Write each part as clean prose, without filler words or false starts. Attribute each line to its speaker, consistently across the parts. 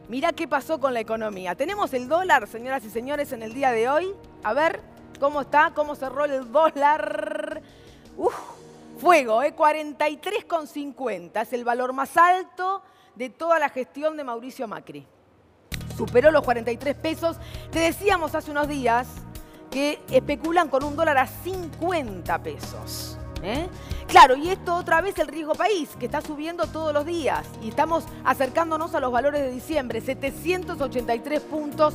Speaker 1: Mirá qué pasó con la economía. Tenemos el dólar, señoras y señores, en el día de hoy. A ver cómo está, cómo cerró el dólar. Fuego, 43,50. Es el valor más alto de toda la gestión de Mauricio Macri. Superó los 43 pesos. Te decíamos hace unos días que especulan con un dólar a 50 pesos. Claro, y esto otra vez el riesgo país, que está subiendo todos los días. Y estamos acercándonos a los valores de diciembre, 783 puntos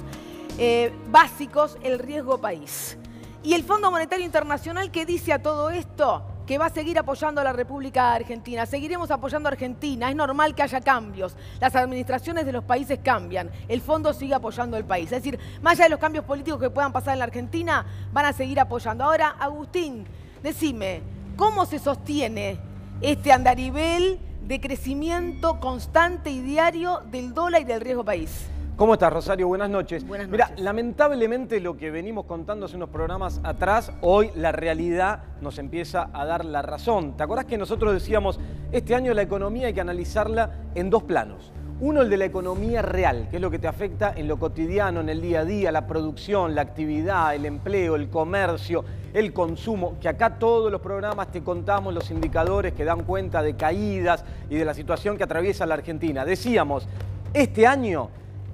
Speaker 1: básicos el riesgo país. Y el Fondo Monetario Internacional, ¿qué dice a todo esto? Que va a seguir apoyando a la República Argentina. Seguiremos apoyando a Argentina. Es normal que haya cambios. Las administraciones de los países cambian. El fondo sigue apoyando al país. Es decir, más allá de los cambios políticos que puedan pasar en la Argentina, van a seguir apoyando. Ahora, Agustín, decime, ¿cómo se sostiene este andarivel de crecimiento constante y diario del dólar y del riesgo país?
Speaker 2: ¿Cómo estás, Rosario? Buenas noches.
Speaker 1: Buenas noches.
Speaker 2: Mira, lamentablemente lo que venimos contando hace unos programas atrás, hoy la realidad nos empieza a dar la razón. ¿Te acordás que nosotros decíamos, este año la economía hay que analizarla en dos planos? Uno, el de la economía real, que es lo que te afecta en lo cotidiano, en el día a día, la producción, la actividad, el empleo, el comercio, el consumo, que acá todos los programas te contamos los indicadores que dan cuenta de caídas y de la situación que atraviesa la Argentina. Decíamos, este año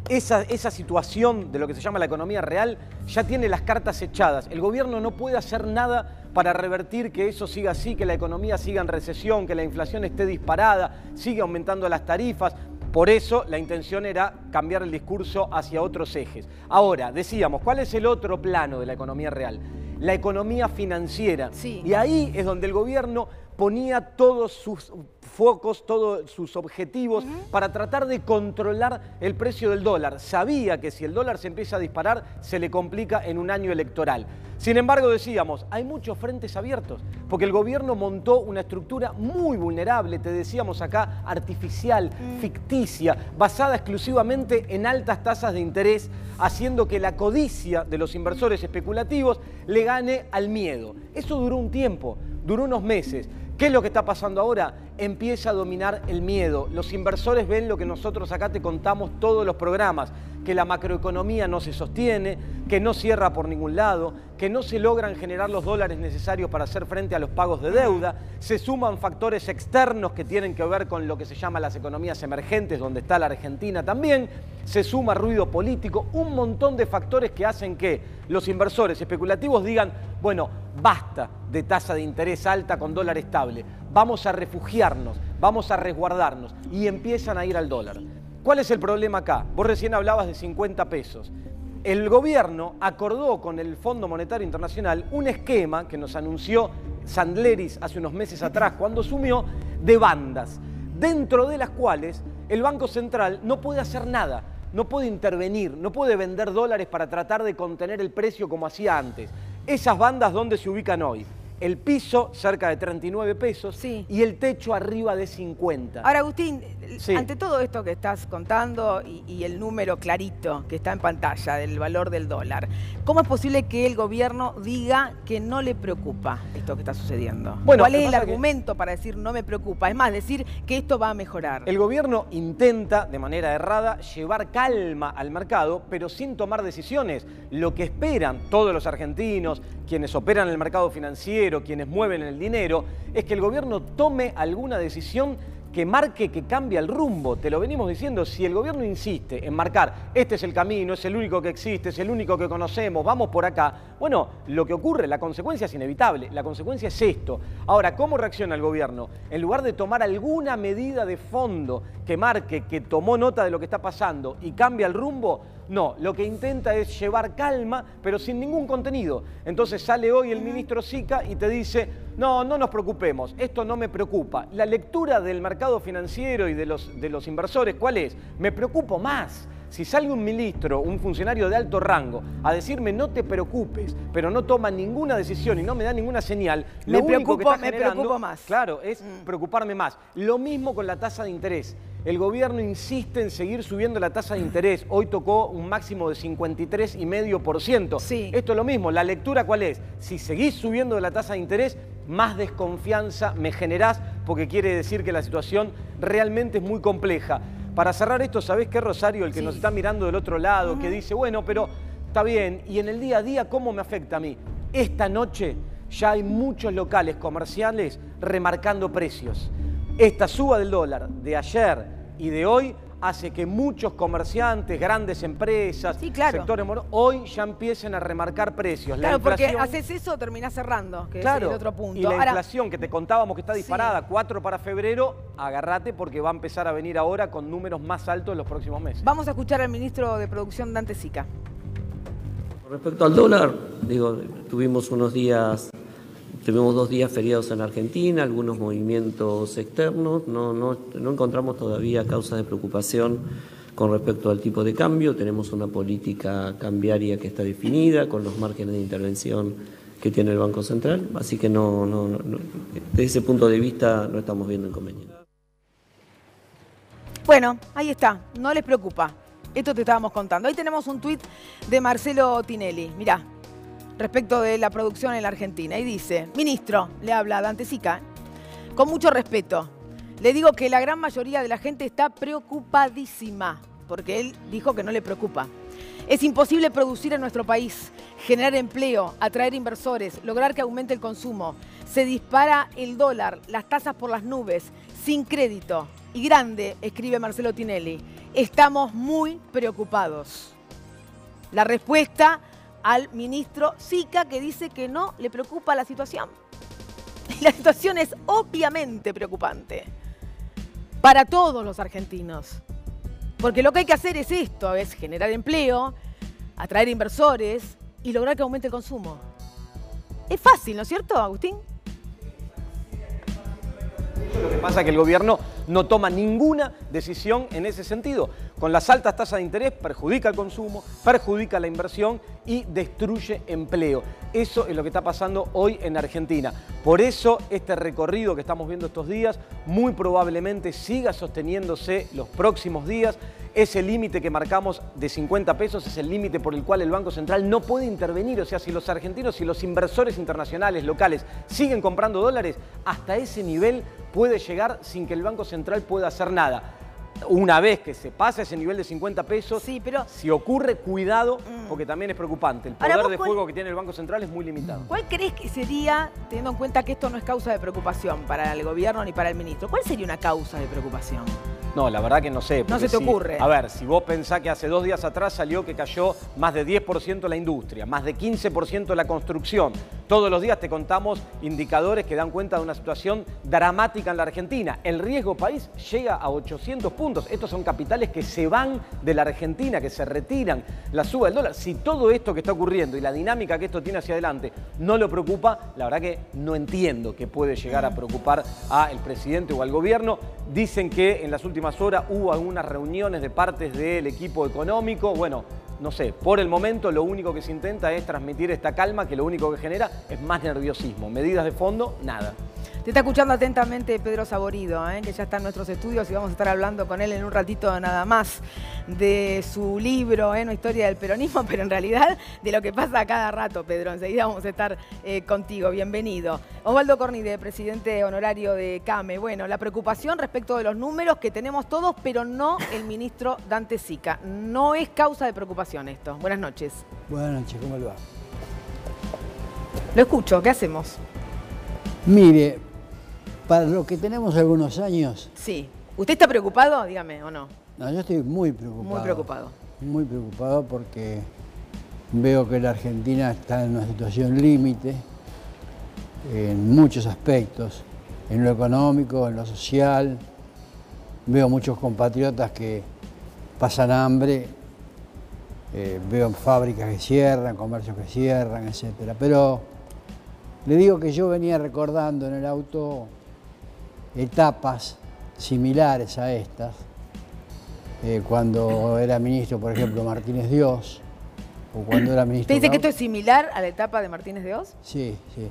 Speaker 2: esa situación de lo que se llama la economía real ya tiene las cartas echadas. El gobierno no puede hacer nada para revertir que eso siga así, que la economía siga en recesión, que la inflación esté disparada, siga aumentando las tarifas. Por eso la intención era cambiar el discurso hacia otros ejes. Ahora, decíamos, ¿cuál es el otro plano de la economía real? La economía financiera.
Speaker 1: Sí.
Speaker 2: Y ahí es donde el gobierno ponía todos sus focos, todos sus objetivos para tratar de controlar el precio del dólar. Sabía que si el dólar se empieza a disparar, se le complica en un año electoral. Sin embargo, decíamos, hay muchos frentes abiertos, porque el gobierno montó una estructura muy vulnerable, te decíamos acá, artificial, ficticia, basada exclusivamente en altas tasas de interés, haciendo que la codicia de los inversores especulativos le gane al miedo. Eso duró un tiempo, duró unos meses. ¿Qué es lo que está pasando ahora? Empieza a dominar el miedo. Los inversores ven lo que nosotros acá te contamos todos los programas, que la macroeconomía no se sostiene, que no cierra por ningún lado, que no se logran generar los dólares necesarios para hacer frente a los pagos de deuda, se suman factores externos que tienen que ver con lo que se llama las economías emergentes, donde está la Argentina también, se suma ruido político, un montón de factores que hacen que los inversores especulativos digan, bueno, basta de tasa de interés alta con dólar estable, vamos a refugiarnos, vamos a resguardarnos, y empiezan a ir al dólar. ¿Cuál es el problema acá? Vos recién hablabas de 50 pesos. El gobierno acordó con el Fondo Monetario Internacional un esquema que nos anunció Sandleris hace unos meses atrás cuando asumió, de bandas, dentro de las cuales el Banco Central no puede hacer nada, no puede intervenir, no puede vender dólares para tratar de contener el precio como hacía antes. Esas bandas, ¿dónde se ubican hoy? El piso cerca de 39 pesos y el techo arriba de 50.
Speaker 1: Ahora, Agustín, ante todo esto que estás contando y el número clarito que está en pantalla del valor del dólar, ¿cómo es posible que el gobierno diga que no le preocupa esto que está sucediendo?
Speaker 2: Bueno,
Speaker 1: ¿cuál es el argumento para decir no me preocupa? Es más, decir que esto va a mejorar.
Speaker 2: El gobierno intenta, de manera errada, llevar calma al mercado, pero sin tomar decisiones. Lo que esperan todos los argentinos, quienes operan en el mercado financiero, quienes mueven el dinero, es que el gobierno tome alguna decisión que marque, que cambie el rumbo. Te lo venimos diciendo, si el gobierno insiste en marcar, este es el camino, es el único que existe, es el único que conocemos, vamos por acá, bueno, lo que ocurre, la consecuencia es inevitable, la consecuencia es esto. Ahora, ¿cómo reacciona el gobierno? En lugar de tomar alguna medida de fondo que marque, que tomó nota de lo que está pasando y cambia el rumbo, no, lo que intenta es llevar calma, pero sin ningún contenido. Entonces sale hoy el ministro Sica y te dice, no nos preocupemos, esto no me preocupa. La lectura del mercado financiero y de los inversores, ¿cuál es? Me preocupo más. Si sale un ministro, un funcionario de alto rango, a decirme no te preocupes, pero no toma ninguna decisión y no me da ninguna señal, lo único que está generando,
Speaker 1: me preocupo más.
Speaker 2: Claro, es preocuparme más. Lo mismo con la tasa de interés. El gobierno insiste en seguir subiendo la tasa de interés. Hoy tocó un máximo de 53,5%.
Speaker 1: Sí.
Speaker 2: Esto es lo mismo. ¿La lectura cuál es? Si seguís subiendo la tasa de interés, más desconfianza me generás, porque quiere decir que la situación realmente es muy compleja. Para cerrar esto, ¿sabés qué, Rosario? El que
Speaker 1: Sí.
Speaker 2: nos está mirando del otro lado, que dice, bueno, pero está bien, y en el día a día, ¿cómo me afecta a mí? Esta noche ya hay muchos locales comerciales remarcando precios. Esta suba del dólar de ayer y de hoy hace que muchos comerciantes, grandes empresas,
Speaker 1: Sí, claro.
Speaker 2: sectores hoy ya empiecen a remarcar precios.
Speaker 1: Claro,
Speaker 2: La inflación,
Speaker 1: porque haces eso, terminás cerrando, que
Speaker 2: claro,
Speaker 1: es el otro punto.
Speaker 2: y la
Speaker 1: Ahora,
Speaker 2: inflación que te contábamos que está
Speaker 1: Sí.
Speaker 2: disparada, 4 para febrero, agárrate porque va a empezar a venir ahora con números más altos en los próximos meses.
Speaker 1: vamos a escuchar al ministro de Producción, Dante Sica.
Speaker 3: Con respecto al dólar, digo, tuvimos 2 días feriados en Argentina, algunos movimientos externos, no encontramos todavía causas de preocupación con respecto al tipo de cambio, tenemos una política cambiaria que está definida, con los márgenes de intervención que tiene el Banco Central, así que desde ese punto de vista no estamos viendo inconvenientes.
Speaker 1: Bueno, ahí está, no les preocupa. Esto te estábamos contando. Ahí tenemos un tuit de Marcelo Tinelli, mirá, respecto de la producción en la Argentina. Y dice, ministro, le habla Dante Sica, con mucho respeto, le digo que la gran mayoría de la gente está preocupadísima, porque él dijo que no le preocupa. Es imposible producir en nuestro país, generar empleo, atraer inversores, lograr que aumente el consumo. Se dispara el dólar, las tasas por las nubes, sin crédito. Y grande, escribe Marcelo Tinelli, estamos muy preocupados. La respuesta al ministro Sica, que dice que no le preocupa la situación. Y la situación es obviamente preocupante para todos los argentinos. Porque lo que hay que hacer es esto, es generar empleo, atraer inversores y lograr que aumente el consumo. Es fácil, ¿no es cierto, Agustín?
Speaker 2: Lo que pasa es que el gobierno no toma ninguna decisión en ese sentido. Con las altas tasas de interés perjudica el consumo, perjudica la inversión y destruye empleo. Eso es lo que está pasando hoy en Argentina. Por eso este recorrido que estamos viendo estos días muy probablemente siga sosteniéndose los próximos días. Ese límite que marcamos de 50 pesos es el límite por el cual el Banco Central no puede intervenir. O sea, si los argentinos y los inversores internacionales, locales, siguen comprando dólares, hasta ese nivel puede llegar sin que el Banco Central pueda hacer nada. Una vez que se pasa ese nivel de 50 pesos,
Speaker 1: Sí, pero
Speaker 2: si ocurre, cuidado, porque también es preocupante. El
Speaker 1: Ahora,
Speaker 2: poder
Speaker 1: vos
Speaker 2: de
Speaker 1: cuál-
Speaker 2: fuego que tiene el Banco Central es muy limitado.
Speaker 1: ¿cuál crees que sería, teniendo en cuenta que esto no es causa de preocupación para el gobierno ni para el ministro, cuál sería una causa de preocupación?
Speaker 2: No, la verdad que no sé.
Speaker 1: No se
Speaker 2: porque
Speaker 1: te ocurre.
Speaker 2: A ver, si vos pensás que hace 2 días atrás salió que cayó más de 10% la industria, más de 15% la construcción. Todos los días te contamos indicadores que dan cuenta de una situación dramática en la Argentina. El riesgo país llega a 800 puntos. Estos son capitales que se van de la Argentina, que se retiran. La suba del dólar. Si todo esto que está ocurriendo y la dinámica que esto tiene hacia adelante no lo preocupa, la verdad que no entiendo que puede llegar a preocupar al presidente o al gobierno. Dicen que en las últimas horas hubo algunas reuniones de partes del equipo económico. Bueno, no sé, por el momento lo único que se intenta es transmitir esta calma, que lo único que genera es más nerviosismo. Medidas de fondo, nada.
Speaker 1: Te está escuchando atentamente Pedro Saborido, que ya está en nuestros estudios y vamos a estar hablando con él en un ratito nada más de su libro, Una historia del peronismo, pero en realidad de lo que pasa a cada rato, Pedro. Enseguida vamos a estar contigo. Bienvenido. Osvaldo Cornide, presidente honorario de CAME. Bueno, la preocupación respecto de los números que tenemos todos, pero no el ministro Dante Sica. No es causa de preocupación esto. Buenas noches.
Speaker 4: Buenas noches, ¿cómo le va?
Speaker 1: Lo escucho, ¿qué hacemos?
Speaker 4: Mire, para lo que tenemos algunos años,
Speaker 1: Sí. ¿Usted está preocupado? Dígame, ¿o no?
Speaker 4: no, yo estoy muy preocupado.
Speaker 1: Muy preocupado.
Speaker 4: Muy preocupado porque veo que la Argentina está en una situación límite en muchos aspectos, en lo económico, en lo social. Veo muchos compatriotas que pasan hambre, veo fábricas que cierran, comercios que cierran, etcétera. Pero le digo que yo venía recordando en el auto etapas similares a estas, cuando era ministro, por ejemplo, Martínez Dios, o cuando era ministro...
Speaker 1: ¿Usted dice que esto
Speaker 4: Gau-
Speaker 1: es similar a la etapa de Martínez de Oz?
Speaker 4: Sí, sí,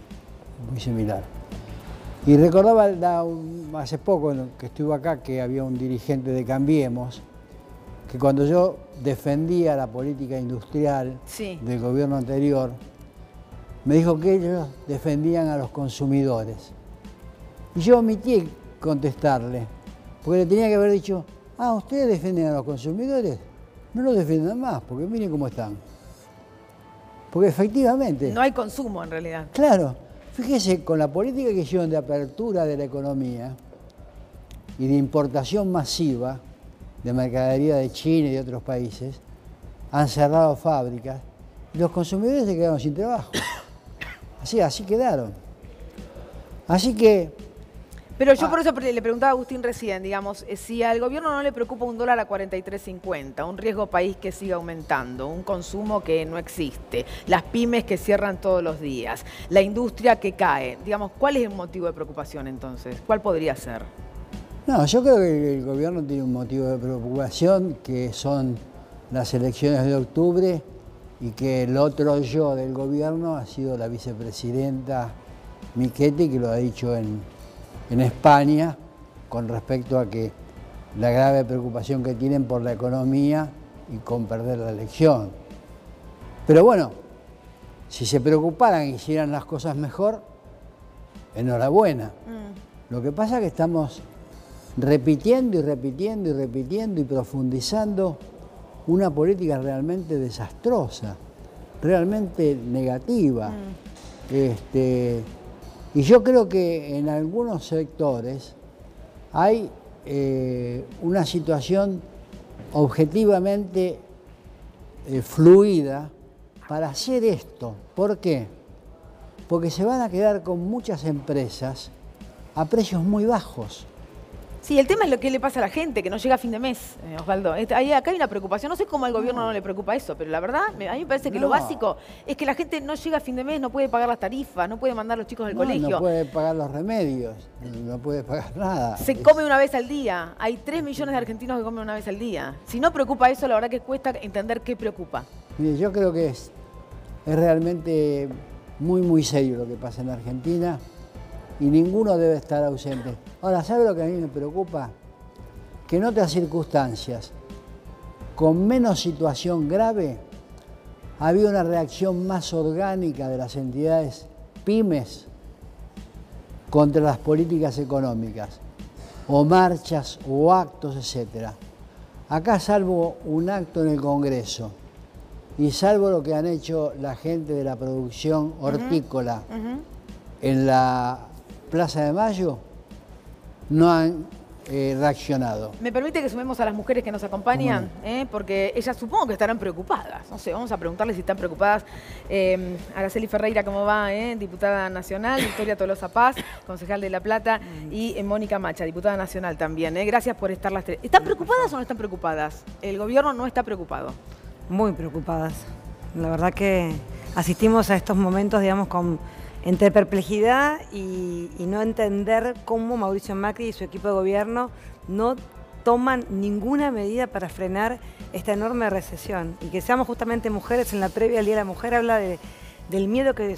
Speaker 4: muy similar. Y recordaba hace poco que estuve acá que había un dirigente de Cambiemos, que cuando yo defendía la política industrial
Speaker 1: Sí.
Speaker 4: del gobierno anterior, me dijo que ellos defendían a los consumidores. Y yo omití contestarle, porque le tenía que haber dicho, Ah, ¿ustedes defienden a los consumidores? No los defiendan más, porque miren cómo están. Porque efectivamente...
Speaker 1: No hay consumo en realidad.
Speaker 4: Claro, fíjese, con la política que hicieron de apertura de la economía y de importación masiva de mercadería de China y de otros países, han cerrado fábricas y los consumidores se quedaron sin trabajo. Así quedaron. Así que...
Speaker 1: Pero yo por eso le preguntaba a Agustín recién, digamos, si al gobierno no le preocupa un dólar a 43.50, un riesgo país que siga aumentando, un consumo que no existe, las pymes que cierran todos los días, la industria que cae, digamos, ¿cuál es el motivo de preocupación entonces? ¿Cuál podría ser?
Speaker 4: No, yo creo que el gobierno tiene un motivo de preocupación, que son las elecciones de octubre, y que el otro yo del gobierno ha sido la vicepresidenta Michetti, que lo ha dicho en España, con respecto a que la grave preocupación que tienen por la economía y con perder la elección. Pero bueno, si se preocuparan y hicieran las cosas mejor, enhorabuena. Lo que pasa es que estamos repitiendo y repitiendo y repitiendo y profundizando una política realmente desastrosa, realmente negativa. Y yo creo que en algunos sectores hay una situación objetivamente fluida para hacer esto. ¿Por qué? Porque se van a quedar con muchas empresas a precios muy bajos.
Speaker 1: Sí, el tema es lo que le pasa a la gente, que no llega a fin de mes, Osvaldo. Acá hay una preocupación, no sé cómo al gobierno no le preocupa eso, pero la verdad, a mí me parece que lo básico es que la gente no llega a fin de mes, no puede pagar las tarifas, no puede mandar a los chicos al colegio.
Speaker 4: No puede pagar los remedios, no puede pagar nada.
Speaker 1: Se come una vez al día, hay 3 millones de argentinos que comen una vez al día. Si no preocupa eso, la verdad que cuesta entender qué preocupa.
Speaker 4: Mire, yo creo que es realmente muy serio lo que pasa en Argentina. Y ninguno debe estar ausente. Ahora, ¿sabe lo que a mí me preocupa? Que en otras circunstancias, con menos situación grave, había una reacción más orgánica de las entidades pymes contra las políticas económicas, o marchas, o actos, etc. Acá, salvo un acto en el Congreso, y salvo lo que han hecho la gente de la producción hortícola en la Plaza de Mayo, no han reaccionado.
Speaker 1: ¿Me permite que sumemos a las mujeres que nos acompañan? Porque ellas supongo que estarán preocupadas. No sé, vamos a preguntarles si están preocupadas. Araceli Ferreira, ¿cómo va? Diputada nacional, Victoria Tolosa Paz, concejal de La Plata, y Mónica Macha, diputada nacional también. Gracias por estar las tres. ¿Están preocupadas o no están preocupadas? El gobierno no está preocupado.
Speaker 5: Muy preocupadas. La verdad que asistimos a estos momentos, digamos, entre perplejidad y no entender cómo Mauricio Macri y su equipo de gobierno no toman ninguna medida para frenar esta enorme recesión. Y que seamos justamente mujeres, en la previa al Día de la Mujer habla del miedo que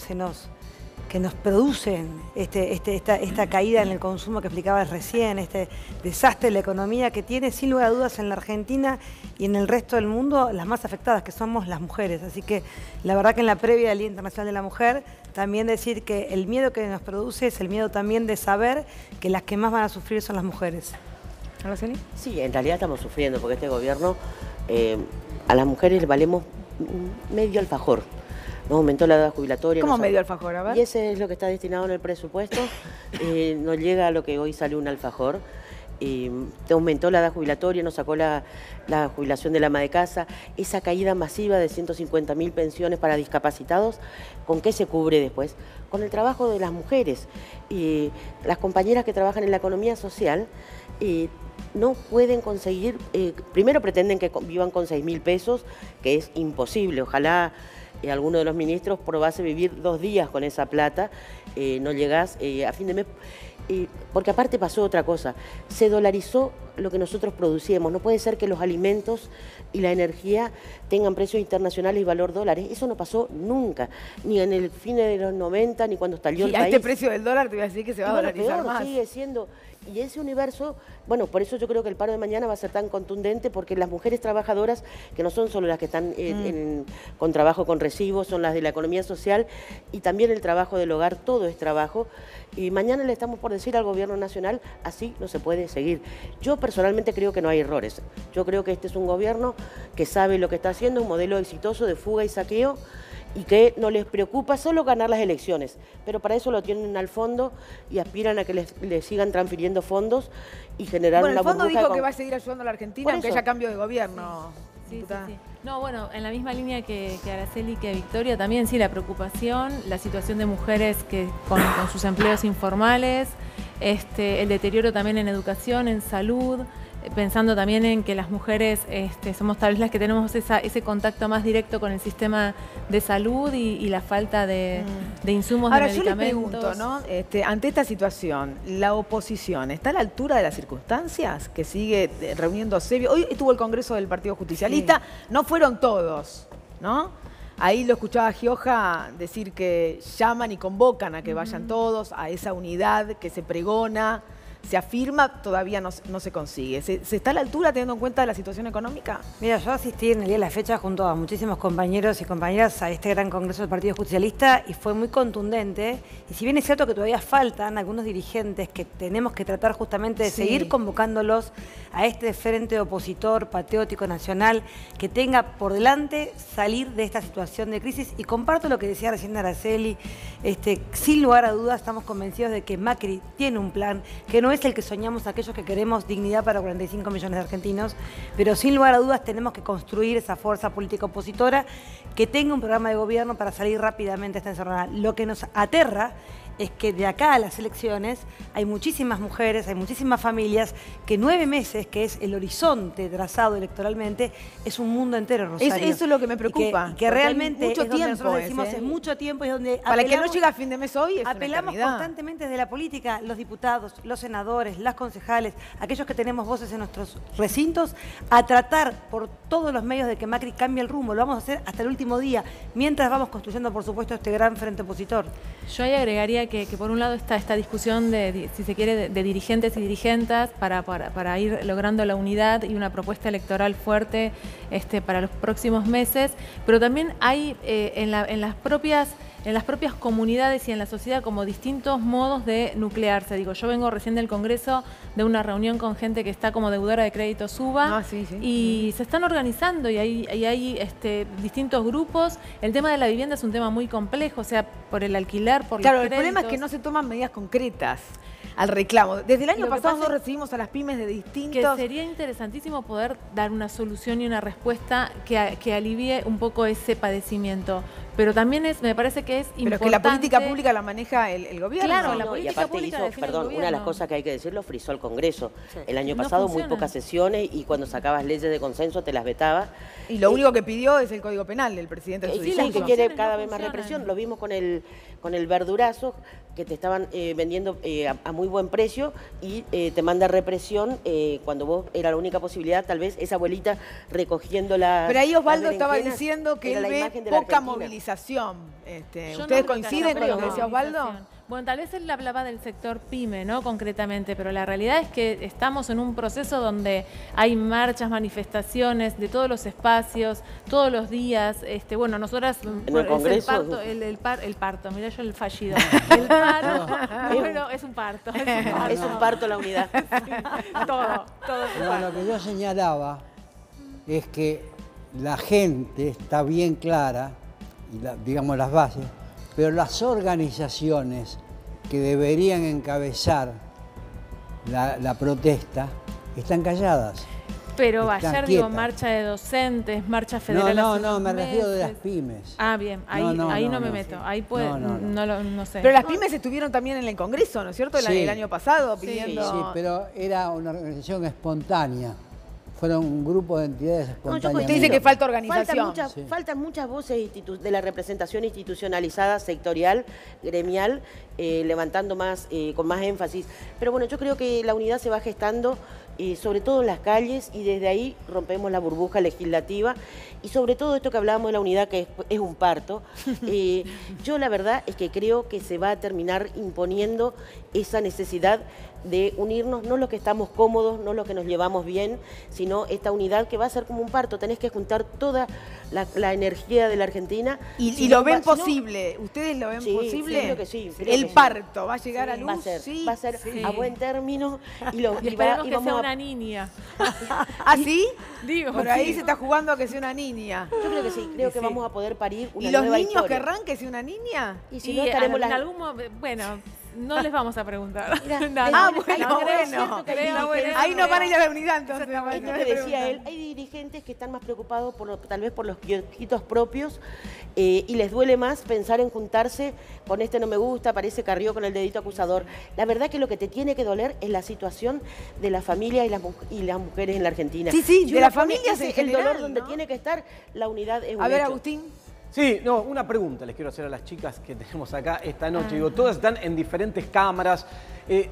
Speaker 5: nos produce esta caída en el consumo que explicabas recién, este desastre de la economía que tiene sin lugar a dudas en la Argentina y en el resto del mundo las más afectadas, que somos las mujeres. Así que la verdad que en la previa del Día Internacional de la Mujer, también decir que el miedo que nos produce es el miedo también de saber que las que más van a sufrir son las mujeres. ¿Araceli?
Speaker 6: Sí, en realidad estamos sufriendo porque este gobierno a las mujeres le valemos medio alfajor. Nos aumentó la edad jubilatoria.
Speaker 1: ¿Cómo medio alfajor? A ver.
Speaker 6: Y ese es lo que está destinado en el presupuesto. No llega a lo que hoy sale un alfajor. Aumentó la edad jubilatoria, nos sacó la jubilación de la ama de casa. Esa caída masiva de 150.000 pensiones para discapacitados, ¿con qué se cubre después? Con el trabajo de las mujeres. Las compañeras que trabajan en la economía social no pueden conseguir, primero pretenden que vivan con 6.000 pesos, que es imposible. Ojalá alguno de los ministros probase vivir 2 días con esa plata, no llegás a fin de mes. Porque aparte pasó otra cosa, se dolarizó lo que nosotros producíamos. No puede ser que los alimentos y la energía tengan precios internacionales y valor dólares. Eso no pasó nunca, ni en el fin de los 90, ni cuando estalló el país.
Speaker 1: Y a este precio del dólar te voy a decir que se va a dolarizar más.
Speaker 6: Sigue siendo. Y ese universo, bueno, por eso yo creo que el paro de mañana va a ser tan contundente, porque las mujeres trabajadoras, que no son solo las que están con trabajo con recibos, son las de la economía social y también el trabajo del hogar, todo es trabajo. Y mañana le estamos por decir al gobierno nacional, así no se puede seguir. Yo personalmente creo que no hay errores. Yo creo que este es un gobierno que sabe lo que está haciendo, un modelo exitoso de fuga y saqueo, y que no les preocupa solo ganar las elecciones, pero para eso lo tienen al fondo y aspiran a que les sigan transfiriendo fondos y generar
Speaker 1: Bueno,
Speaker 6: una
Speaker 1: el fondo
Speaker 6: burbuja
Speaker 1: dijo que va a seguir ayudando a la Argentina
Speaker 6: Por
Speaker 1: aunque
Speaker 6: eso.
Speaker 1: haya cambio de gobierno.
Speaker 7: Sí,
Speaker 1: diputada.
Speaker 7: sí. No, bueno, en la misma línea que Araceli y que Victoria, también sí, la preocupación, la situación de mujeres que con sus empleos informales, el deterioro también en educación, en salud, pensando también en que las mujeres somos tal vez las que tenemos ese contacto más directo con el sistema de salud y la falta de insumos,
Speaker 1: Ahora,
Speaker 7: de
Speaker 1: yo les
Speaker 7: medicamentos.
Speaker 1: pregunto, ¿no? Ante esta situación, ¿la oposición está a la altura de las circunstancias? Que sigue reuniéndose. Hoy estuvo el Congreso del Partido Justicialista, no fueron todos, ¿no? Ahí lo escuchaba Gioja decir que llaman y convocan a que vayan todos, a esa unidad que se pregona, se afirma, todavía no se consigue. ¿Se está a la altura teniendo en cuenta la situación económica?
Speaker 5: Mira, yo asistí en el día de la fecha junto a muchísimos compañeros y compañeras a este gran congreso del Partido Justicialista y fue muy contundente. Y si bien es cierto que todavía faltan algunos dirigentes que tenemos que tratar justamente de seguir convocándolos a este frente opositor patriótico nacional que tenga por delante salir de esta situación de crisis. Y comparto lo que decía recién Araceli, sin lugar a dudas estamos convencidos de que Macri tiene un plan que no es el que soñamos aquellos que queremos dignidad para 45 millones de argentinos, pero sin lugar a dudas tenemos que construir esa fuerza política opositora que tenga un programa de gobierno para salir rápidamente de esta encerrona. Lo que nos aterra es que de acá a las elecciones hay muchísimas mujeres, hay muchísimas familias que 9 meses, que es el horizonte trazado electoralmente, es un mundo entero, Rosario.
Speaker 1: Eso es lo que me preocupa.
Speaker 5: Y que realmente
Speaker 1: mucho
Speaker 5: es donde
Speaker 1: tiempo
Speaker 5: nosotros decimos, es mucho tiempo y es donde
Speaker 1: para el que no llega a fin de mes hoy, es
Speaker 5: apelamos
Speaker 1: una eternidad.
Speaker 5: constantemente desde la política, los diputados, los senadores, las concejales, aquellos que tenemos voces en nuestros recintos, a tratar por todos los medios de que Macri cambie el rumbo. Lo vamos a hacer hasta el último día, mientras vamos construyendo, por supuesto, este gran frente opositor.
Speaker 7: Yo ahí agregaría que por un lado está esta discusión de, si se quiere, de dirigentes y dirigentas para ir logrando la unidad y una propuesta electoral fuerte para los próximos meses, pero también hay en las propias comunidades y en la sociedad como distintos modos de nuclearse. Digo, yo vengo recién del Congreso de una reunión con gente que está como deudora de crédito SUBA y se están organizando y hay distintos grupos. El tema de la vivienda es un tema muy complejo, o sea, por el alquiler, por los créditos.
Speaker 1: El problema es que no se toman medidas concretas al reclamo. Desde el año
Speaker 7: Lo que
Speaker 1: pasado
Speaker 7: pasa
Speaker 1: nosotros recibimos a las pymes de distintos...
Speaker 7: Que sería interesantísimo poder dar una solución y una respuesta que alivie un poco ese padecimiento. Pero también me parece que es importante...
Speaker 1: Pero es que la política pública la maneja el gobierno.
Speaker 7: Claro, la
Speaker 6: No, y
Speaker 7: política
Speaker 6: aparte
Speaker 7: pública
Speaker 6: hizo,
Speaker 7: define el
Speaker 6: perdón, una de las
Speaker 7: gobierno.
Speaker 6: cosas que hay que decirlo, frizó el Congreso.
Speaker 5: Sí.
Speaker 6: El año
Speaker 7: No
Speaker 6: pasado
Speaker 7: funciona.
Speaker 6: muy pocas sesiones y cuando sacabas leyes de consenso te las vetaba.
Speaker 1: Y lo único que pidió es el Código Penal del presidente del
Speaker 6: Sí,
Speaker 1: discurso.
Speaker 6: que
Speaker 7: las
Speaker 6: quiere
Speaker 7: funciones
Speaker 6: cada
Speaker 7: no
Speaker 6: vez más
Speaker 7: funcionan.
Speaker 6: represión. Lo vimos con el verdurazo que te estaban vendiendo a muy buen precio y te manda represión cuando vos era la única posibilidad, tal vez esa abuelita recogiendo la.
Speaker 1: Pero ahí Osvaldo estaba diciendo que él ve poca
Speaker 6: movilización.
Speaker 1: movilización.
Speaker 7: Yo
Speaker 1: ¿Ustedes
Speaker 7: no
Speaker 1: coinciden con lo que
Speaker 7: creo
Speaker 1: decía Osvaldo?
Speaker 7: movilización. Bueno, tal vez él hablaba del sector PYME, ¿no? Concretamente, pero la realidad es que estamos en un proceso donde hay marchas, manifestaciones de todos los espacios, todos los días. Bueno, nosotras
Speaker 6: En el Congreso.
Speaker 7: el parto, mirá yo el fallido. El paro, bueno, es un parto.
Speaker 6: Es un parto la unidad.
Speaker 7: Todo es un
Speaker 4: Pero
Speaker 7: parto.
Speaker 4: lo que yo señalaba es que la gente está bien clara, y digamos las bases, pero las organizaciones que deberían encabezar la protesta están calladas.
Speaker 7: Pero
Speaker 4: Están
Speaker 7: ayer,
Speaker 4: quietas.
Speaker 7: marcha de docentes, marcha federal. hace
Speaker 4: No,
Speaker 7: unos
Speaker 4: me refiero de las
Speaker 7: meses.
Speaker 4: pymes.
Speaker 7: Ah, bien, ahí no me meto. Ahí puede, no sé.
Speaker 1: Pero las pymes estuvieron también en el Congreso, ¿no es cierto?
Speaker 4: Sí.
Speaker 1: El año pasado
Speaker 7: Sí.
Speaker 1: pidiendo...
Speaker 4: Sí, pero era una organización espontánea. Fueron un grupo de entidades espontáneas.
Speaker 1: Usted dice que falta organización.
Speaker 6: Faltan muchas voces de la representación institucionalizada, sectorial, gremial, levantando más, con más énfasis. Pero bueno, yo creo que la unidad se va gestando sobre todo en las calles, y desde ahí rompemos la burbuja legislativa, y sobre todo esto que hablábamos de la unidad, que es un parto. Yo la verdad es que creo que se va a terminar imponiendo esa necesidad de unirnos, no los que estamos cómodos, no los que nos llevamos bien, sino esta unidad que va a ser como un parto. Tenés que juntar toda la energía de la Argentina.
Speaker 1: ¿Y lo ven posible? ¿Ustedes lo ven posible?
Speaker 6: Sí, creo que sí.
Speaker 1: El parto, ¿va a llegar a luz?
Speaker 6: Va a ser a buen término. Y
Speaker 7: esperemos que
Speaker 6: vamos
Speaker 7: sea
Speaker 6: a...
Speaker 7: una niña.
Speaker 1: ¿Ah, sí?
Speaker 7: Digo,
Speaker 1: por ahí se está jugando a que sea una niña.
Speaker 6: Yo creo que sí, creo que vamos a poder parir una
Speaker 1: ¿Y los
Speaker 6: nueva
Speaker 1: niños
Speaker 6: historia.
Speaker 1: querrán que sea una niña?
Speaker 6: Y si no, estaremos
Speaker 7: en algún momento, bueno, no les vamos a preguntar.
Speaker 1: Ahí no van a ir a la unidad, entonces.
Speaker 6: Esto que decía él, hay dirigentes que están más preocupados tal vez por los kiosquitos propios y les duele más pensar en juntarse con este no me gusta, parece Carrió con el dedito acusador. La verdad que lo que te tiene que doler es la situación de la familia y las mujeres en la Argentina.
Speaker 1: Sí, de las familias en
Speaker 6: el
Speaker 1: general,
Speaker 6: dolor donde
Speaker 1: ¿no?
Speaker 6: tiene que estar, la unidad es un
Speaker 1: A ver,
Speaker 6: hecho.
Speaker 1: Agustín.
Speaker 2: Sí, no, una pregunta les quiero hacer a las chicas que tenemos acá esta noche. Digo, todas están en diferentes cámaras.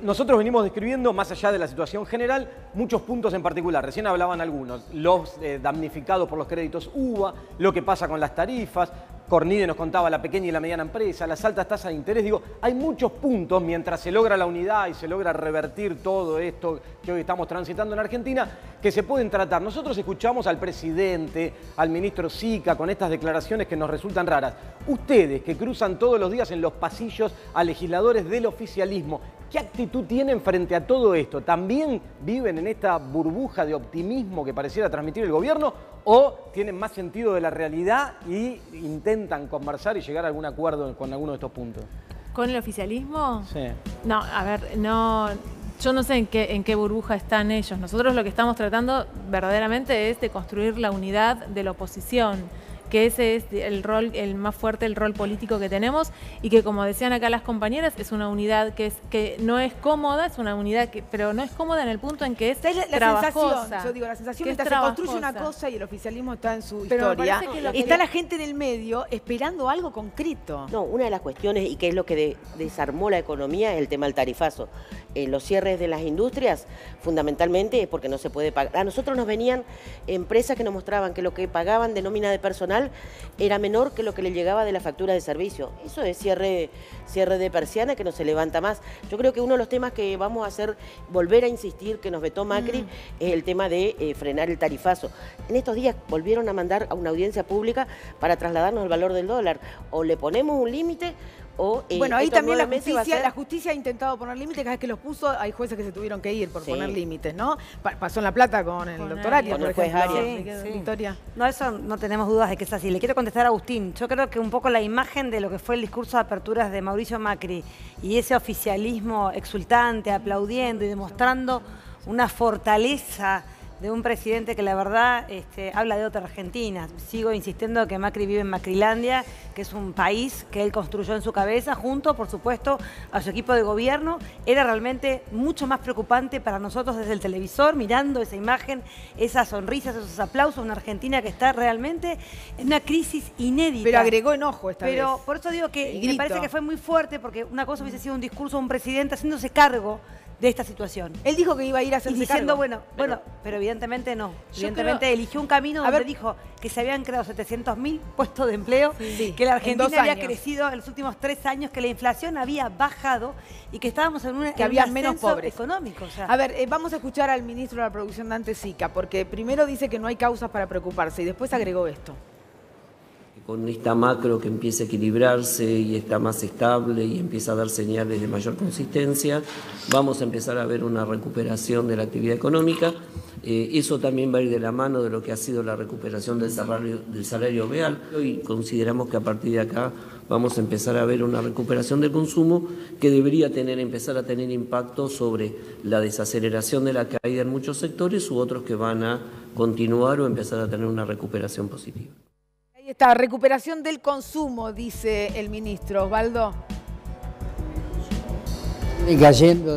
Speaker 2: Nosotros venimos describiendo, más allá de la situación general, muchos puntos en particular. Recién hablaban algunos, los damnificados por los créditos UBA, lo que pasa con las tarifas. Cornide nos contaba la pequeña y la mediana empresa, las altas tasas de interés. Digo, hay muchos puntos mientras se logra la unidad y se logra revertir todo esto que hoy estamos transitando en Argentina, que se pueden tratar. Nosotros escuchamos al presidente, al ministro Sica, con estas declaraciones que nos resultan raras. Ustedes, que cruzan todos los días en los pasillos a legisladores del oficialismo, ¿qué actitud tienen frente a todo esto? ¿También viven en esta burbuja de optimismo que pareciera transmitir el gobierno o tienen más sentido de la realidad y intentan conversar y llegar a algún acuerdo con alguno de estos puntos?
Speaker 7: ¿Con el oficialismo?
Speaker 2: Sí.
Speaker 7: No, a ver, no, yo no sé en qué burbuja están ellos. Nosotros lo que estamos tratando verdaderamente es de construir la unidad de la oposición, que ese es el rol, el más fuerte, el rol político que tenemos, y que, como decían acá las compañeras, es una unidad que no es cómoda, es una unidad pero no es cómoda en el punto en que es trabajosa.
Speaker 1: Sensación, yo digo, la sensación
Speaker 7: que
Speaker 1: mientras se construye una cosa y el oficialismo está en su
Speaker 7: Pero me
Speaker 1: historia,
Speaker 7: parece que
Speaker 1: está la gente en el medio esperando algo concreto.
Speaker 6: No, una de las cuestiones, y que es lo que desarmó la economía, es el tema del tarifazo. Los cierres de las industrias, fundamentalmente, es porque no se puede pagar. A nosotros nos venían empresas que nos mostraban que lo que pagaban de nómina de personal era menor que lo que le llegaba de la factura de servicio. Eso es cierre de persiana que no se levanta más. Yo creo que uno de los temas que vamos a hacer, volver a insistir, que nos vetó Macri, es el tema de frenar el tarifazo. En estos días volvieron a mandar a una audiencia pública para trasladarnos el valor del dólar. O le ponemos un límite o...
Speaker 1: bueno, ahí también la justicia ha intentado poner límites, cada vez que los puso hay jueces que se tuvieron que ir por poner límites, ¿no? Pasó en La Plata con el doctor Arias, por ejemplo. Victoria.
Speaker 5: No, eso no tenemos dudas de que es así. Le quiero contestar a Agustín. Yo creo que un poco la imagen de lo que fue el discurso de aperturas de Mauricio Macri y ese oficialismo exultante, aplaudiendo y demostrando una fortaleza de un presidente que la verdad habla de otra Argentina. Sigo insistiendo que Macri vive en Macrilandia, que es un país que él construyó en su cabeza, junto, por supuesto, a su equipo de gobierno. Era realmente mucho más preocupante para nosotros desde el televisor, mirando esa imagen, esas sonrisas, esos aplausos, una Argentina que está realmente en una crisis inédita.
Speaker 1: Pero agregó enojo esta vez.
Speaker 5: Pero por eso digo que me parece que fue muy fuerte, porque una cosa hubiese sido un discurso de un presidente haciéndose cargo de esta situación.
Speaker 1: Él dijo que iba a ir a hacerse
Speaker 5: diciendo,
Speaker 1: cargo.
Speaker 5: pero evidentemente no. Evidentemente eligió un camino donde dijo que se habían creado 700.000 puestos de empleo, que la Argentina había crecido en los últimos 3 años, que la inflación había bajado y que estábamos en
Speaker 1: que había menos pobres
Speaker 5: económico. O sea.
Speaker 1: A ver, vamos a escuchar al ministro de la Producción, Dante Sica, porque primero dice que no hay causas para preocuparse y después agregó esto.
Speaker 3: Con esta macro que empieza a equilibrarse y está más estable y empieza a dar señales de mayor consistencia, vamos a empezar a ver una recuperación de la actividad económica. Eso también va a ir de la mano de lo que ha sido la recuperación del salario real. Y consideramos que a partir de acá vamos a empezar a ver una recuperación del consumo que debería empezar a tener impacto sobre la desaceleración de la caída en muchos sectores u otros que van a continuar o empezar a tener una recuperación positiva.
Speaker 1: Ahí está, recuperación del consumo, dice el ministro. Osvaldo.
Speaker 4: Viene cayendo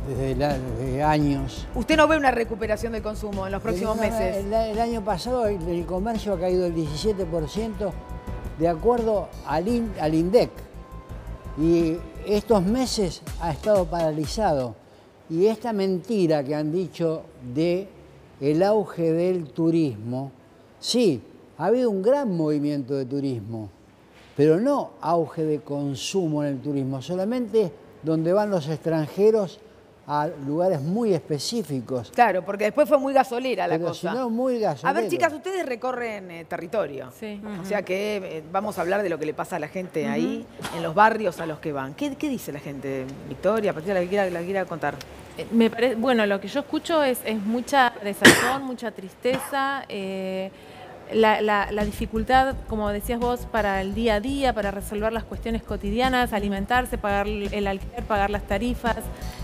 Speaker 4: desde años.
Speaker 1: ¿Usted no ve una recuperación del consumo en los próximos meses?
Speaker 4: El año pasado el comercio ha caído el 17% de acuerdo al INDEC. Y estos meses ha estado paralizado. Y esta mentira que han dicho de el auge del turismo, sí, ha habido un gran movimiento de turismo, pero no auge de consumo en el turismo, solamente donde van los extranjeros a lugares muy específicos.
Speaker 1: Claro, porque después fue muy gasolera la
Speaker 4: Pero
Speaker 1: cosa.
Speaker 4: si no, muy gasolero.
Speaker 1: A ver, chicas, ustedes recorren territorio.
Speaker 7: Sí.
Speaker 1: O sea que vamos a hablar de lo que le pasa a la gente ahí, en los barrios a los que van. ¿Qué dice la gente, Victoria? Patricia, la quiera contar.
Speaker 7: Me parece, bueno, lo que yo escucho es mucha desazón, mucha tristeza, la dificultad, como decías vos, para el día a día, para resolver las cuestiones cotidianas, alimentarse, pagar el alquiler, pagar las tarifas.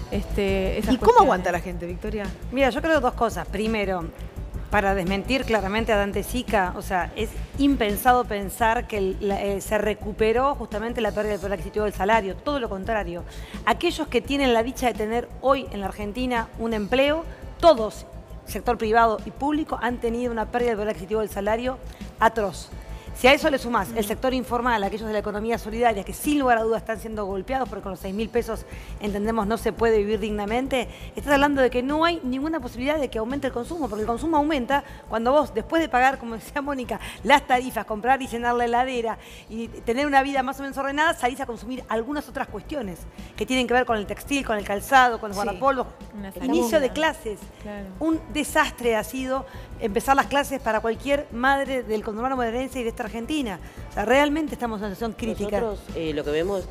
Speaker 1: ¿Y cómo aguanta la gente, Victoria?
Speaker 5: Mira, yo creo dos cosas. Primero, para desmentir claramente a Dante Sica, o sea, es impensado pensar que se recuperó justamente la pérdida del poder adquisitivo del salario. Todo lo contrario. Aquellos que tienen la dicha de tener hoy en la Argentina un empleo, todos, sector privado y público, han tenido una pérdida del poder adquisitivo del salario atroz. Si a eso le sumás el sector informal, aquellos de la economía solidaria, que sin lugar a dudas están siendo golpeados porque con los 6.000 pesos, entendemos, no se puede vivir dignamente, estás hablando de que no hay ninguna posibilidad de que aumente el consumo, porque el consumo aumenta cuando vos, después de pagar, como decía Mónica, las tarifas, comprar y llenar la heladera y tener una vida más o menos ordenada, salís a consumir algunas otras cuestiones que tienen que ver con el textil, con el calzado, con los guardapolvos. Inicio de clases.
Speaker 7: Claro.
Speaker 5: Un desastre ha sido empezar las clases para cualquier madre del conurbano bonaerense y de esta Argentina. O sea, realmente estamos en una situación crítica.
Speaker 6: Nosotros lo que vemos,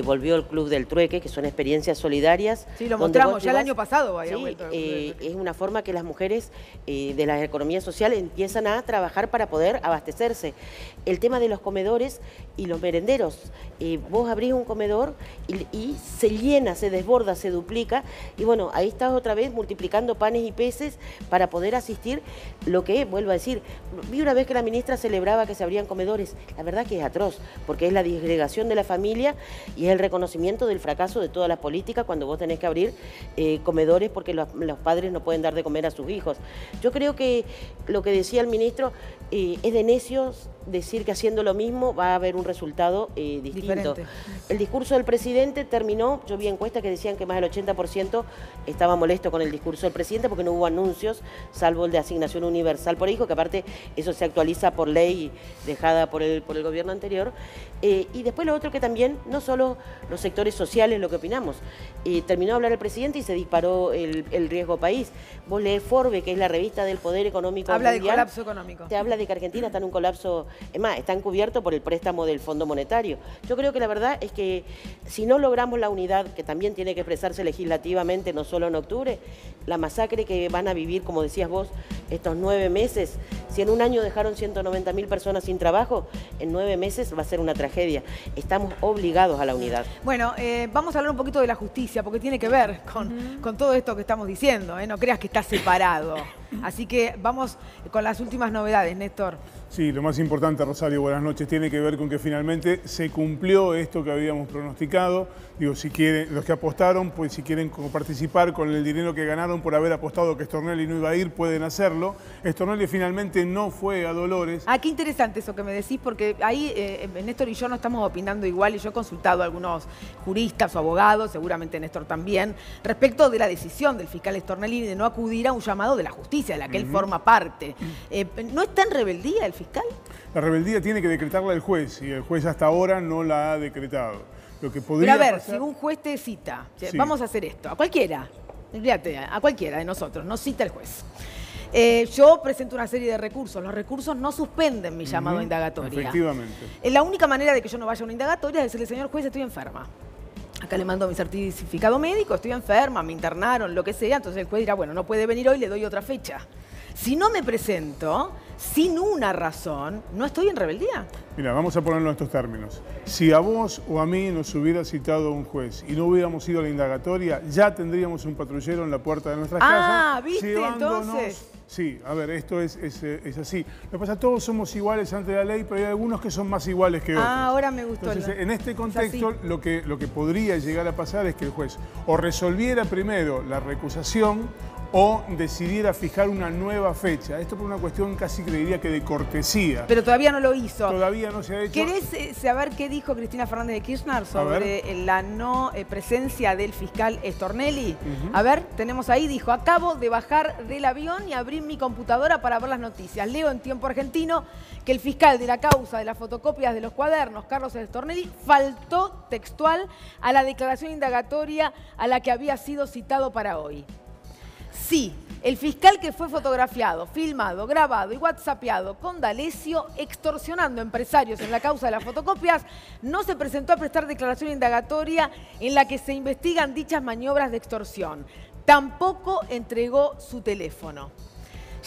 Speaker 6: volvió el Club del Trueque, que son experiencias solidarias.
Speaker 1: Sí, lo mostramos, ya el año pasado había
Speaker 6: sí,
Speaker 1: vuelto.
Speaker 6: es una forma que las mujeres de la economía social empiezan a trabajar para poder abastecerse. El tema de los comedores y los merenderos. Vos abrís un comedor y se llena, se desborda, se duplica. Y bueno, ahí estás otra vez multiplicando panes y peces para poder asistir lo que, vuelvo a decir, vi una vez que la ministra celebraba que se abrían comedores. La verdad que es atroz, porque es la disgregación de la familia y es el reconocimiento del fracaso de toda la política cuando vos tenés que abrir comedores porque los padres no pueden dar de comer a sus hijos. Yo creo que lo que decía el ministro es de necios decir que haciendo lo mismo va a haber un resultado distinto.
Speaker 1: Diferente.
Speaker 6: El discurso del presidente terminó, yo vi encuestas que decían que más del 80% estaba molesto con el discurso del presidente porque no hubo anuncios, salvo el de asignación universal por hijo, que aparte eso se actualiza por ley dejada por el gobierno anterior. Y después lo otro que también, no solo los sectores sociales lo que opinamos, terminó de hablar el presidente y se disparó el riesgo país. Vos lees Forbes, que es la revista del poder económico
Speaker 1: Habla
Speaker 6: mundial,
Speaker 1: de colapso económico.
Speaker 6: te habla de que Argentina está en un colapso, es más, están cubiertos por el préstamo del Fondo Monetario. Yo creo que la verdad es que si no logramos la unidad, que también tiene que expresarse legislativamente, no solo en octubre, la masacre que van a vivir, como decías vos, estos 9 meses, si en un año dejaron 190.000 personas sin trabajo, en 9 meses va a ser una tragedia. Estamos obligados a la unidad.
Speaker 1: Bueno, vamos a hablar un poquito de la justicia, porque tiene que ver con todo esto que estamos diciendo, ¿eh? No creas que está separado. Así que vamos con las últimas novedades, Néstor.
Speaker 8: Sí, lo más importante, Rosario, buenas noches, tiene que ver con que finalmente se cumplió esto que habíamos pronosticado. Digo, si quieren, los que apostaron, pues si quieren participar con el dinero que ganaron por haber apostado que Stornelli no iba a ir, pueden hacerlo. Stornelli finalmente no fue a Dolores.
Speaker 1: Ah, qué interesante eso que me decís, porque ahí Néstor y yo no estamos opinando igual, y yo he consultado a algunos juristas o abogados, seguramente Néstor también, respecto de la decisión del fiscal Stornelli de no acudir a un llamado de la justicia, de la que él forma parte. ¿No está en rebeldía el fiscal?
Speaker 8: La rebeldía tiene que decretarla el juez, y el juez hasta ahora no la ha decretado. Lo que podría
Speaker 1: Pero a ver,
Speaker 8: pasar...
Speaker 1: si un juez te cita,
Speaker 8: Sí.
Speaker 1: vamos a hacer esto, a cualquiera, fíjate, a cualquiera de nosotros, nos cita el juez. Yo presento una serie de recursos. Los recursos no suspenden mi llamado a indagatoria.
Speaker 8: Efectivamente.
Speaker 1: La única manera de que yo no vaya a una indagatoria es decirle, señor juez, estoy enferma. Acá le mando mi certificado médico, estoy enferma, me internaron, lo que sea. Entonces el juez dirá, bueno, no puede venir hoy, le doy otra fecha. Si no me presento, sin una razón, ¿no estoy en rebeldía?
Speaker 8: Mira, vamos a ponerlo en estos términos. Si a vos o a mí nos hubiera citado un juez y no hubiéramos ido a la indagatoria, ya tendríamos un patrullero en la puerta de nuestras casas.
Speaker 1: Ah, ¿viste?
Speaker 8: Llevándonos...
Speaker 1: Entonces...
Speaker 8: Sí, a ver, esto es así. Lo que pasa, todos somos iguales ante la ley, pero hay algunos que son más iguales que otros.
Speaker 1: Ah, ahora me gustó.
Speaker 8: Entonces, en este contexto, lo que podría llegar a pasar es que el juez o resolviera primero la recusación o decidiera fijar una nueva fecha. Esto por una cuestión casi que diría que de cortesía.
Speaker 1: Pero todavía no lo hizo.
Speaker 8: Todavía no se ha hecho.
Speaker 1: ¿Querés saber qué dijo Cristina Fernández de Kirchner sobre la no presencia del fiscal Stornelli? A ver, tenemos ahí, dijo: acabo de bajar del avión y abrir mi computadora para ver las noticias. Leo en Tiempo Argentino que el fiscal de la causa de las fotocopias de los cuadernos, Carlos Stornelli, faltó textual a la declaración indagatoria a la que había sido citado para hoy. Sí, el fiscal que fue fotografiado, filmado, grabado y whatsappeado con D'Alessio extorsionando empresarios en la causa de las fotocopias no se presentó a prestar declaración indagatoria en la que se investigan dichas maniobras de extorsión. Tampoco entregó su teléfono.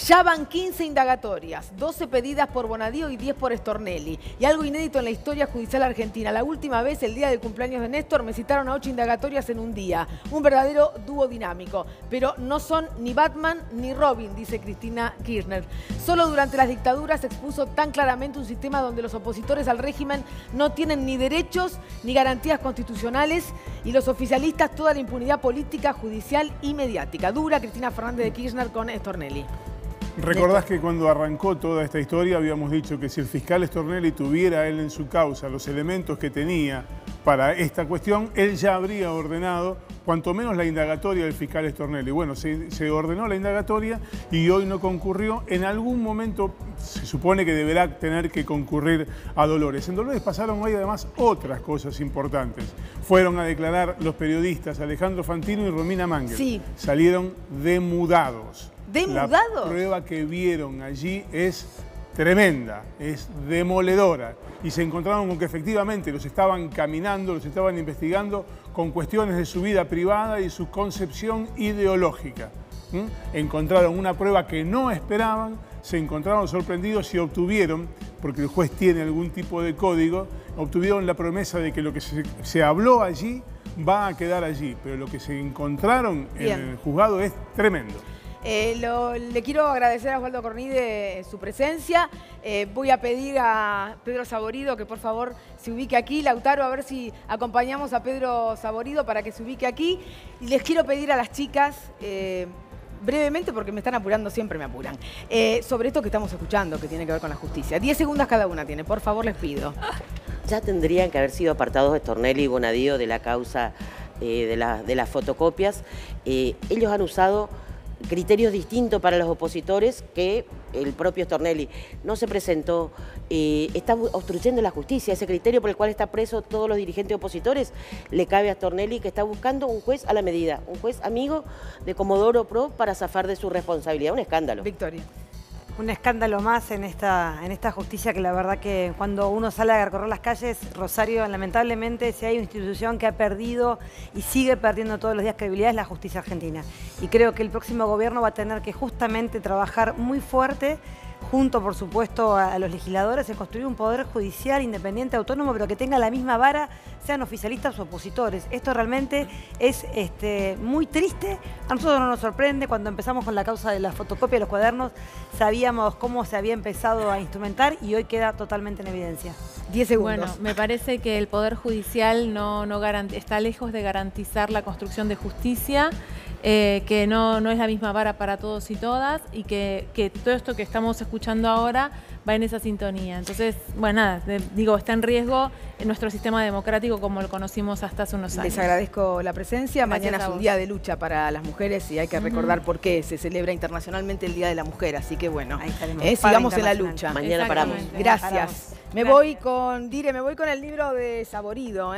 Speaker 1: Ya van 15 indagatorias, 12 pedidas por Bonadío y 10 por Stornelli. Y algo inédito en la historia judicial argentina. La última vez, el día del cumpleaños de Néstor, me citaron a 8 indagatorias en un día. Un verdadero dúo dinámico. Pero no son ni Batman ni Robin, dice Cristina Kirchner. Solo durante las dictaduras se expuso tan claramente un sistema donde los opositores al régimen no tienen ni derechos ni garantías constitucionales y los oficialistas toda la impunidad política, judicial y mediática. Dura Cristina Fernández de Kirchner con Stornelli.
Speaker 8: Recordás que cuando arrancó toda esta historia habíamos dicho que si el fiscal Stornelli tuviera él en su causa los elementos que tenía para esta cuestión, él ya habría ordenado cuanto menos la indagatoria del fiscal Stornelli. Bueno, se ordenó la indagatoria y hoy no concurrió. En algún momento se supone que deberá tener que concurrir a Dolores. En Dolores pasaron hoy además otras cosas importantes. Fueron a declarar los periodistas Alejandro Fantino y Romina Mangel.
Speaker 1: Sí.
Speaker 8: Salieron demudados.
Speaker 1: ¿Demudados?
Speaker 8: La prueba que vieron allí es tremenda, es demoledora. Y se encontraron con que efectivamente los estaban caminando, los estaban investigando con cuestiones de su vida privada y su concepción ideológica. Encontraron una prueba que no esperaban, se encontraron sorprendidos y obtuvieron, porque el juez tiene algún tipo de código, obtuvieron la promesa de que lo que se habló allí va a quedar allí, pero lo que se encontraron en el juzgado es tremendo.
Speaker 1: Le quiero agradecer a Osvaldo Cornide su presencia. Voy a pedir a Pedro Saborido que por favor se ubique aquí. Lautaro, a ver si acompañamos a Pedro Saborido para que se ubique aquí. Y les quiero pedir a las chicas, brevemente, porque me están apurando, siempre me apuran, sobre esto que estamos escuchando, que tiene que ver con la justicia. 10 segundos cada una tiene, por favor les pido.
Speaker 6: Ya tendrían que haber sido apartados Stornelli y Bonadío de la causa de las fotocopias. Ellos han usado criterios distintos para los opositores que el propio Stornelli. No se presentó, está obstruyendo la justicia. Ese criterio por el cual está preso todos los dirigentes opositores le cabe a Stornelli, que está buscando un juez a la medida, un juez amigo de Comodoro Pro para zafar de su responsabilidad. Un escándalo.
Speaker 1: Victoria.
Speaker 5: Un escándalo más en esta justicia, que la verdad que cuando uno sale a recorrer las calles, Rosario, lamentablemente, si hay una institución que ha perdido y sigue perdiendo todos los días credibilidad, es la justicia argentina. Y creo que el próximo gobierno va a tener que justamente trabajar muy fuerte, junto, por supuesto, a los legisladores, en construir un poder judicial independiente, autónomo, pero que tenga la misma vara, sean oficialistas o opositores. Esto realmente es muy triste. A nosotros no nos sorprende. Cuando empezamos con la causa de la fotocopia de los cuadernos, sabíamos cómo se había empezado a instrumentar y hoy queda totalmente en evidencia.
Speaker 1: 10 segundos.
Speaker 7: Bueno, me parece que el Poder Judicial está lejos de garantizar la construcción de justicia, que no es la misma vara para todos y todas, y que todo esto que estamos escuchando ahora va en esa sintonía. Entonces, bueno, nada, digo, está en riesgo nuestro sistema democrático como lo conocimos hasta hace unos años.
Speaker 1: Les agradezco la presencia.
Speaker 7: Gracias.
Speaker 1: Mañana es un día de lucha para las mujeres y hay que recordar por qué se celebra internacionalmente el Día de la Mujer. Así que bueno, sigamos en la lucha.
Speaker 6: Mañana paramos.
Speaker 1: Gracias. Me voy con el libro de Saborido.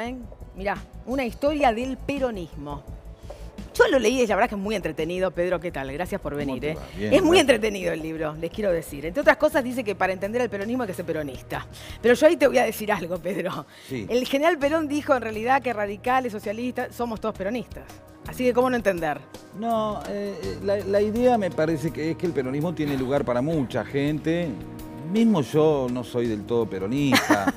Speaker 1: Mirá, una historia del peronismo. Yo lo leí y la verdad que es muy entretenido. Pedro, ¿qué tal? Gracias por venir.
Speaker 9: Bien,
Speaker 1: es muy entretenido el libro, les quiero decir. Entre otras cosas dice que para entender el peronismo hay que ser peronista. Pero yo ahí te voy a decir algo, Pedro.
Speaker 9: Sí.
Speaker 1: El general Perón dijo en realidad que radicales, socialistas, somos todos peronistas. Así que, ¿cómo no entender?
Speaker 9: No, la idea me parece que es que el peronismo tiene lugar para mucha gente. Mismo yo no soy del todo peronista.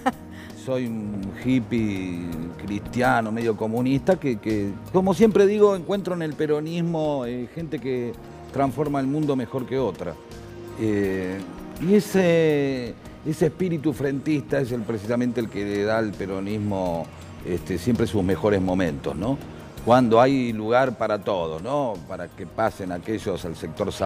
Speaker 9: Soy un hippie cristiano, medio comunista, que como siempre digo, encuentro en el peronismo gente que transforma el mundo mejor que otra. Y ese espíritu frentista es precisamente el que le da al peronismo siempre sus mejores momentos, ¿no? cuando hay lugar para todos, ¿no? Para que pasen aquellos al sector salud.